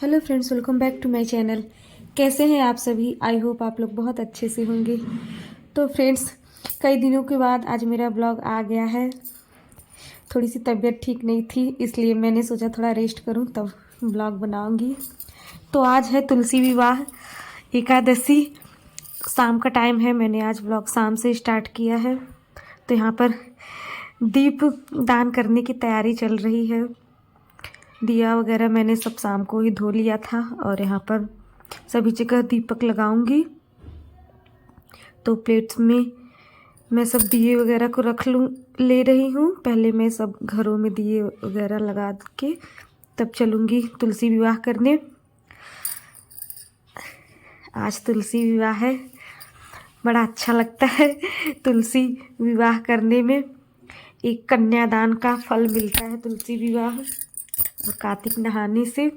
Hello friends, welcome back to my channel. कैसे हैं आप सभी? आई होप आप लोग बहुत अच्छे से होंगे। तो फ्रेंड्स, कई दिनों के बाद आज मेरा ब्लॉग आ गया है। थोड़ी सी तबीयत ठीक नहीं थी, इसलिए मैंने सोचा थोड़ा रेस्ट करूं तब ब्लॉग बनाऊंगी। तो आज है तुलसी विवाह एकादशी। शाम का टाइम है, मैंने आज ब्लॉग शाम से स्टार्ट किया है। तो यहाँ पर दीप दान करने की तैयारी चल रही है। दिया वगैरह मैंने सब शाम को ही धो लिया था और यहाँ पर सभी जगह दीपक लगाऊंगी। तो प्लेट्स में मैं सब दिए वगैरह को ले रही हूँ। पहले मैं सब घरों में दिए वगैरह लगा के तब चलूँगी तुलसी विवाह करने। आज तुलसी विवाह है, बड़ा अच्छा लगता है तुलसी विवाह करने में। एक कन्यादान का फल मिलता है तुलसी विवाह। और कार्तिक नहाने से,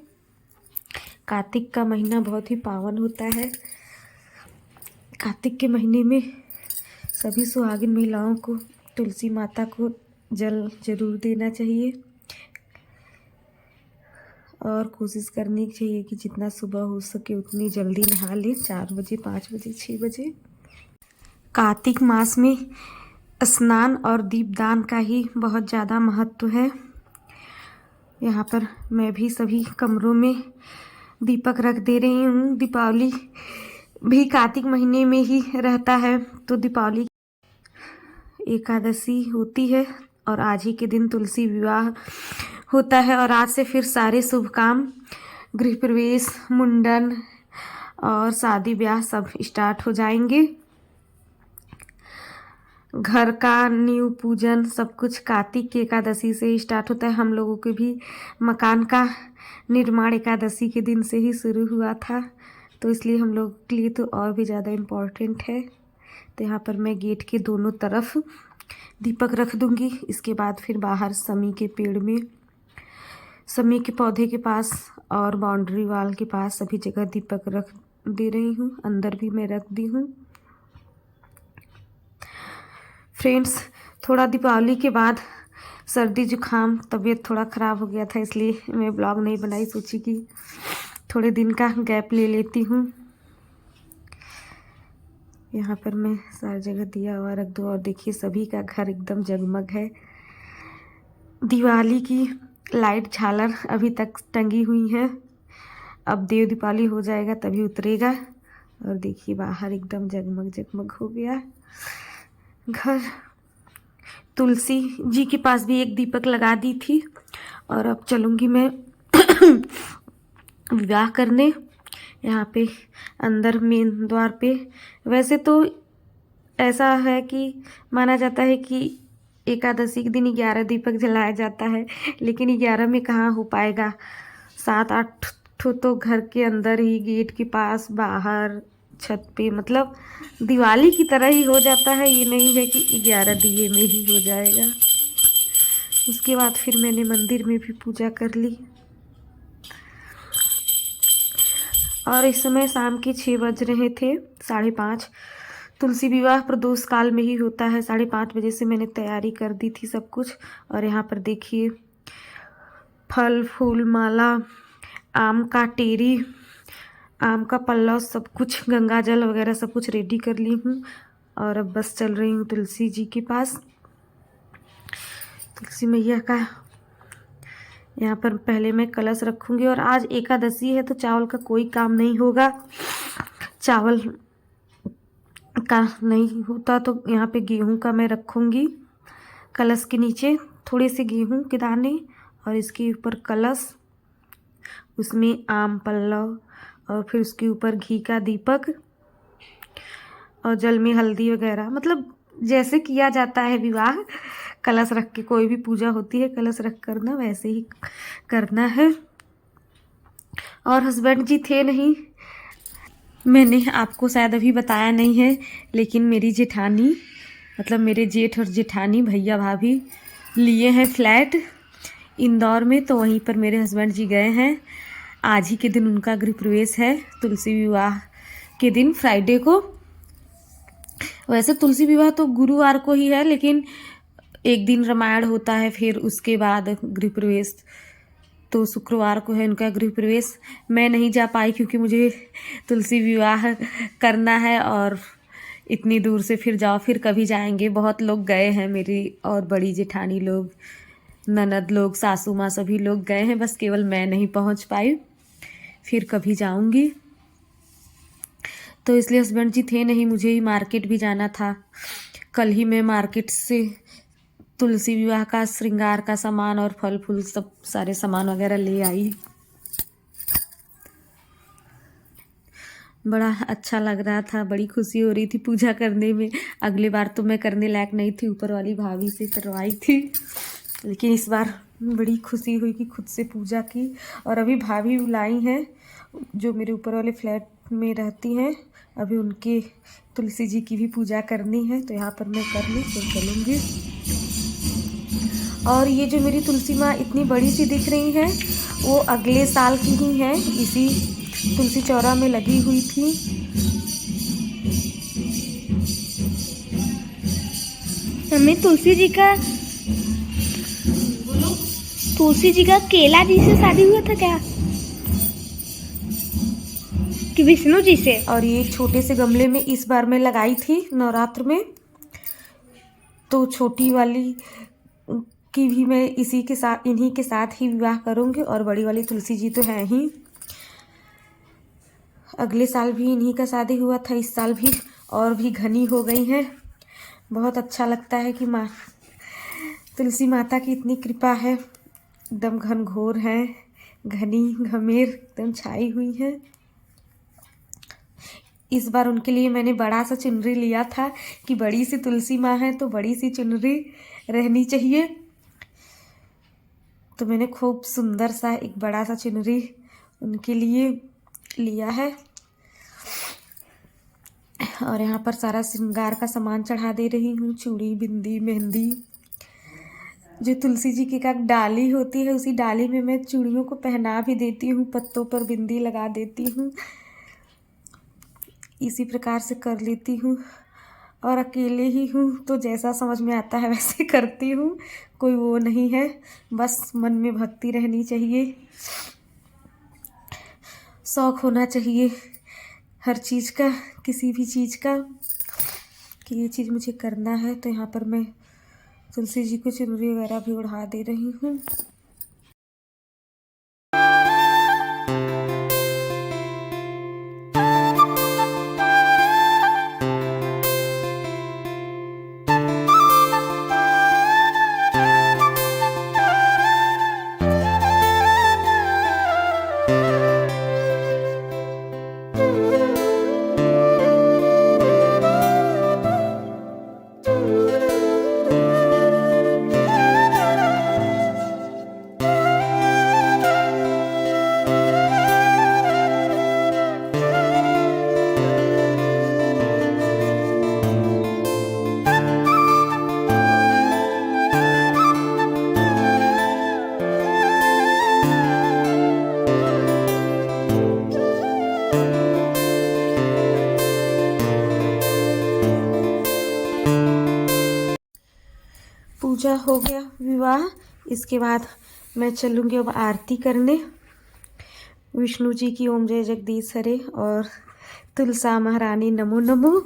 कार्तिक का महीना बहुत ही पावन होता है। कार्तिक के महीने में सभी सुहागिन महिलाओं को तुलसी माता को जल जरूर देना चाहिए और कोशिश करनी चाहिए कि जितना सुबह हो सके उतनी जल्दी नहा ले। 4 बजे, 5 बजे, 6 बजे। कार्तिक मास में स्नान और दीपदान का ही बहुत ज़्यादा महत्व है। यहाँ पर मैं भी सभी कमरों में दीपक रख दे रही हूँ। दीपावली भी कार्तिक महीने में ही रहता है, तो दीपावली एकादशी होती है और आज ही के दिन तुलसी विवाह होता है। और आज से फिर सारे शुभ काम, गृह प्रवेश, मुंडन और शादी ब्याह सब स्टार्ट हो जाएंगे। घर का नींव पूजन सब कुछ कार्तिक की एकादशी से ही स्टार्ट होता है। हम लोगों के भी मकान का निर्माण एकादशी के दिन से ही शुरू हुआ था, तो इसलिए हम लोग के लिए तो और भी ज़्यादा इम्पोर्टेंट है। तो यहाँ पर मैं गेट के दोनों तरफ दीपक रख दूँगी। इसके बाद फिर बाहर समी के पेड़ में, समी के पौधे के पास और बाउंड्री वाल के पास सभी जगह दीपक रख दे रही हूँ। अंदर भी मैं रख दी हूँ। फ्रेंड्स, थोड़ा दीपावली के बाद सर्दी जुकाम तबीयत थोड़ा ख़राब हो गया था, इसलिए मैं ब्लॉग नहीं बनाई। सोची कि थोड़े दिन का गैप ले लेती हूँ। यहाँ पर मैं सारी जगह दिया हुआ रख दूँ और देखिए सभी का घर एकदम जगमग है। दिवाली की लाइट झालर अभी तक टंगी हुई है, अब देव दीपावली हो जाएगा तभी उतरेगा। और देखिए बाहर एकदम जगमग जगमग हो गया घर। तुलसी जी के पास भी एक दीपक लगा दी थी और अब चलूँगी मैं विवाह करने। यहाँ पे अंदर मेन द्वार पे, वैसे तो ऐसा है कि माना जाता है कि एकादशी के दिन 11 दीपक जलाया जाता है, लेकिन 11 में कहाँ हो पाएगा। 7-8 ठो तो घर के अंदर ही, गेट के पास, बाहर, छत पे, मतलब दिवाली की तरह ही हो जाता है। ये नहीं है कि 11 दिए में ही हो जाएगा। उसके बाद फिर मैंने मंदिर में भी पूजा कर ली। और इस समय शाम के 6 बज रहे थे, 5:30। तुलसी विवाह प्रदोष काल में ही होता है। 5:30 बजे से मैंने तैयारी कर दी थी सब कुछ। और यहाँ पर देखिए फल फूल माला, आम का टेरी, आम का पल्लव, सब कुछ, गंगा जल वगैरह सब कुछ रेडी कर ली हूँ। और अब बस चल रही हूँ तुलसी जी के पास। तुलसी मैया का यहाँ पर पहले मैं कलश रखूँगी। और आज एकादशी है तो चावल का कोई काम नहीं होगा। चावल का नहीं होता तो यहाँ पे गेहूं का मैं रखूँगी कलश के नीचे, थोड़े से गेहूं के दाने और इसके ऊपर कलश, उसमें आम पल्लव और फिर उसके ऊपर घी का दीपक और जल में हल्दी वगैरह, मतलब जैसे किया जाता है विवाह, कलश रख के कोई भी पूजा होती है कलश रख करना, वैसे ही करना है। और हस्बैंड जी थे नहीं, मैंने आपको शायद अभी बताया नहीं है, लेकिन मेरी जेठानी, मतलब मेरे जेठ और जेठानी, भैया भाभी लिए हैं फ्लैट इंदौर में, तो वहीं पर मेरे हस्बैंड जी गए हैं। आज ही के दिन उनका गृह प्रवेश है, तुलसी विवाह के दिन, फ्राइडे को। वैसे तुलसी विवाह तो गुरुवार को ही है, लेकिन एक दिन रामायण होता है, फिर उसके बाद गृह प्रवेश तो शुक्रवार को है उनका गृह प्रवेश। मैं नहीं जा पाई क्योंकि मुझे तुलसी विवाह करना है और इतनी दूर से फिर जाओ, फिर कभी जाएंगे। बहुत लोग गए हैं, मेरी और बड़ी जेठानी लोग, ननद लोग, सासू माँ, सभी लोग गए हैं, बस केवल मैं नहीं पहुंच पाई। फिर कभी जाऊंगी। तो इसलिए हस्बैंड जी थे नहीं, मुझे ही मार्केट भी जाना था। कल ही मैं मार्केट से तुलसी विवाह का श्रृंगार का सामान और फल फूल सब सारे सामान वगैरह ले आई। बड़ा अच्छा लग रहा था, बड़ी खुशी हो रही थी पूजा करने में। अगली बार तो मैं करने लायक नहीं थी, ऊपर वाली भाभी से करवाई थी, लेकिन इस बार बड़ी खुशी हुई कि खुद से पूजा की। और अभी भाभी बुलाई हैं जो मेरे ऊपर वाले फ्लैट में रहती हैं, अभी उनके तुलसी जी की भी पूजा करनी है, तो यहाँ पर मैं कर लूँ फिर चलूँगी। और ये जो मेरी तुलसी माँ इतनी बड़ी सी दिख रही है, वो अगले साल की ही है, इसी तुलसी चौरा में लगी हुई थी। मम्मी तुलसी जी का केला जी से शादी हुआ था क्या, कि विष्णु जी से? और ये छोटे से गमले में इस बार मैं लगाई थी नवरात्र में, तो छोटी वाली की भी मैं इसी के साथ, इन्हीं के साथ ही विवाह करूँगी। और बड़ी वाली तुलसी जी तो है ही, अगले साल भी इन्हीं का शादी हुआ था, इस साल भी और भी घनी हो गई है। बहुत अच्छा लगता है कि माँ तुलसी माता की इतनी कृपा है, एकदम घनघोर है, घनी घमेर एकदम छाई हुई है। इस बार उनके लिए मैंने बड़ा सा चुनरी लिया था कि बड़ी सी तुलसी माँ है तो बड़ी सी चुनरी रहनी चाहिए, तो मैंने खूब सुंदर सा एक बड़ा सा चुनरी उनके लिए लिया है। और यहाँ पर सारा श्रृंगार का सामान चढ़ा दे रही हूँ, चूड़ी, बिंदी, मेहंदी। जो तुलसी जी की का डाली होती है, उसी डाली में मैं चूड़ियों को पहना भी देती हूँ, पत्तों पर बिंदी लगा देती हूँ, इसी प्रकार से कर लेती हूँ। और अकेले ही हूँ तो जैसा समझ में आता है वैसे करती हूँ, कोई वो नहीं है, बस मन में भक्ति रहनी चाहिए, शौक होना चाहिए हर चीज़ का, किसी भी चीज़ का, कि ये चीज़ मुझे करना है। तो यहाँ पर मैं तुलसी जी को चुनरी वगैरह भी उड़ा दे रही हूँ। पूजा हो गया विवाह, इसके बाद मैं चलूँगी अब आरती करने। विष्णु जी की ओम जय जगदीश हरे और तुलसा महारानी नमो नमो।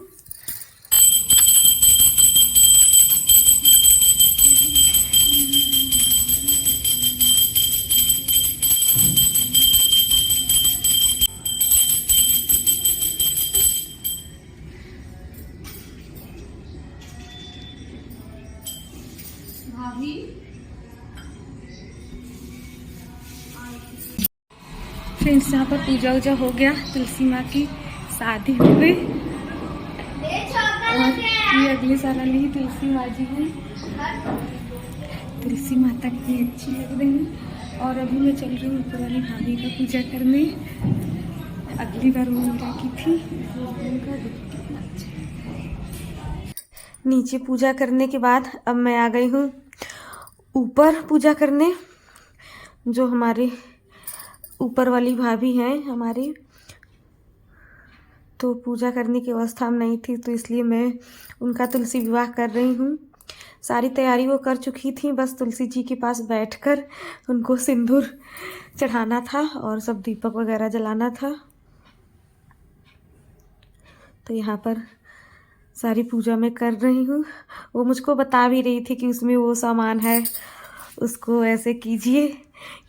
फ्रेंड्स, यहाँ पर पूजा वूजा हो गया, तुलसी माँ की शादी हो गई और ये अगले साल वाली तुलसी माँ जी हैं। तुलसी माता कितनी अच्छी लग रही है। और अभी मैं चल रही हूँ ऊपर वाली भाभी का पूजा करने, अगली बार वो मेरा की थी, उनका कितना अच्छा। नीचे पूजा करने के बाद अब मैं आ गई हूँ ऊपर पूजा करने। जो हमारे ऊपर वाली भाभी हैं हमारी, तो पूजा करने की अवस्था में नहीं थी, तो इसलिए मैं उनका तुलसी विवाह कर रही हूँ। सारी तैयारी वो कर चुकी थी, बस तुलसी जी के पास बैठकर उनको सिंदूर चढ़ाना था और सब दीपक वगैरह जलाना था। तो यहाँ पर सारी पूजा मैं कर रही हूँ। वो मुझको बता भी रही थी कि उसमें वो सामान है, उसको ऐसे कीजिए,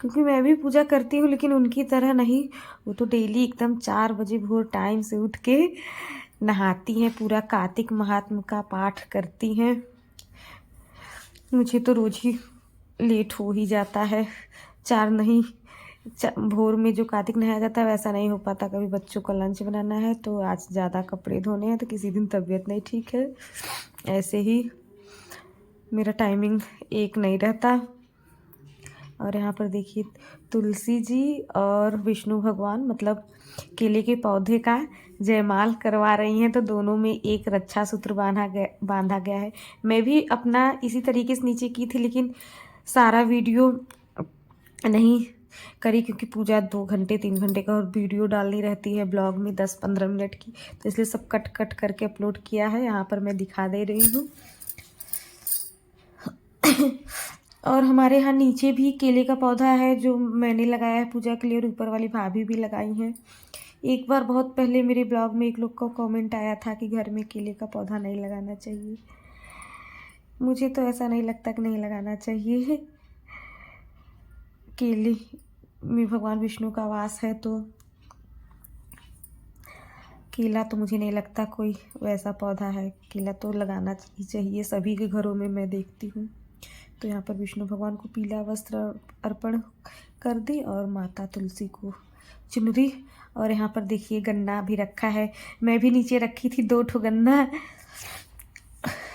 क्योंकि मैं भी पूजा करती हूँ लेकिन उनकी तरह नहीं। वो तो डेली एकदम 4 बजे भोर टाइम से उठ के नहाती हैं, पूरा कार्तिक महात्म का पाठ करती हैं। मुझे तो रोज ही लेट हो ही जाता है, 4 नहीं भोर में जो कार्तिक नहाया जाता है वैसा नहीं हो पाता। कभी बच्चों का लंच बनाना है, तो आज ज़्यादा कपड़े धोने हैं, तो किसी दिन तबीयत नहीं ठीक है, ऐसे ही मेरा टाइमिंग एक नहीं रहता। और यहाँ पर देखिए तुलसी जी और विष्णु भगवान मतलब केले के पौधे का जयमाल करवा रही हैं। तो दोनों में एक रक्षा सूत्र बांधा गया है। मैं भी अपना इसी तरीके से नीचे की थी, लेकिन सारा वीडियो नहीं करी क्योंकि पूजा 2 घंटे 3 घंटे का और वीडियो डालनी रहती है ब्लॉग में 10-15 मिनट की, तो इसलिए सब कट कट करके अपलोड किया है। यहाँ पर मैं दिखा दे रही हूँ। और हमारे यहाँ नीचे भी केले का पौधा है जो मैंने लगाया है पूजा के लिए, और ऊपर वाली भाभी भी लगाई हैं। एक बार बहुत पहले मेरे ब्लॉग में एक लोग का कमेंट आया था कि घर में केले का पौधा नहीं लगाना चाहिए। मुझे तो ऐसा नहीं लगता कि नहीं लगाना चाहिए। केले में भगवान विष्णु का वास है, तो केला तो मुझे नहीं लगता कोई वैसा पौधा है। केला तो लगाना ही चाहिए, सभी के घरों में मैं देखती हूँ। तो यहाँ पर विष्णु भगवान को पीला वस्त्र अर्पण कर दी और माता तुलसी को चुनरी। और यहाँ पर देखिए गन्ना भी रखा है। मैं भी नीचे रखी थी 2 ठो गन्ना,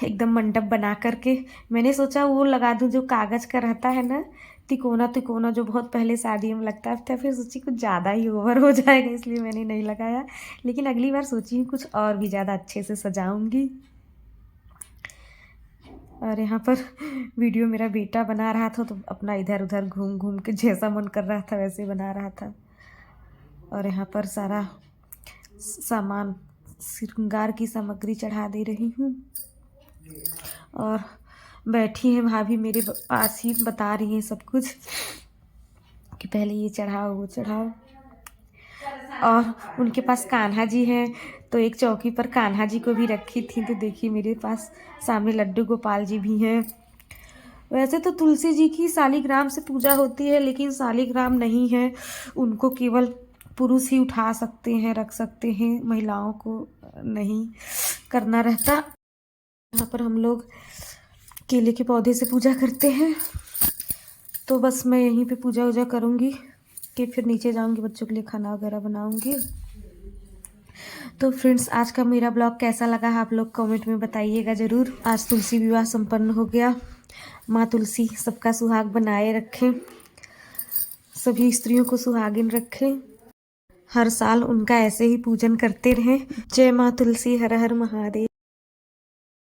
एकदम मंडप बना करके। मैंने सोचा वो लगा दूँ जो कागज़ का रहता है ना, तिकोना तिकोना, जो बहुत पहले शादी में लगता था। फिर सोची कुछ ज़्यादा ही ओवर हो जाएगा, इसलिए मैंने नहीं लगाया। लेकिन अगली बार सोची हूँ कुछ और भी ज़्यादा अच्छे से सजाऊंगी। और यहाँ पर वीडियो मेरा बेटा बना रहा था, तो अपना इधर उधर घूम घूम के जैसा मन कर रहा था वैसे बना रहा था। और यहाँ पर सारा सामान श्रृंगार की सामग्री चढ़ा दे रही हूँ। और बैठी हैं भाभी मेरे पास ही, बता रही हैं सब कुछ कि पहले ये चढ़ाओ वो चढ़ाओ। और उनके पास कान्हा जी हैं, तो एक चौकी पर कान्हा जी को भी रखी थी। तो देखिए मेरे पास सामने लड्डू गोपाल जी भी हैं। वैसे तो तुलसी जी की शालिग्राम से पूजा होती है, लेकिन शालिग्राम नहीं है, उनको केवल पुरुष ही उठा सकते हैं, रख सकते हैं, महिलाओं को नहीं करना रहता। यहाँ पर हम लोग केले के पौधे से पूजा करते हैं। तो बस मैं यहीं पे पूजा वूजा करूँगी कि फिर नीचे जाऊँगी, बच्चों के लिए खाना वगैरह बनाऊँगी। तो फ्रेंड्स, आज का मेरा ब्लॉग कैसा लगा आप लोग कमेंट में बताइएगा ज़रूर। आज तुलसी विवाह संपन्न हो गया। माँ तुलसी सबका सुहाग बनाए रखें, सभी स्त्रियों को सुहागिन रखें, हर साल उनका ऐसे ही पूजन करते रहें। जय माँ तुलसी, हर हर महादेव।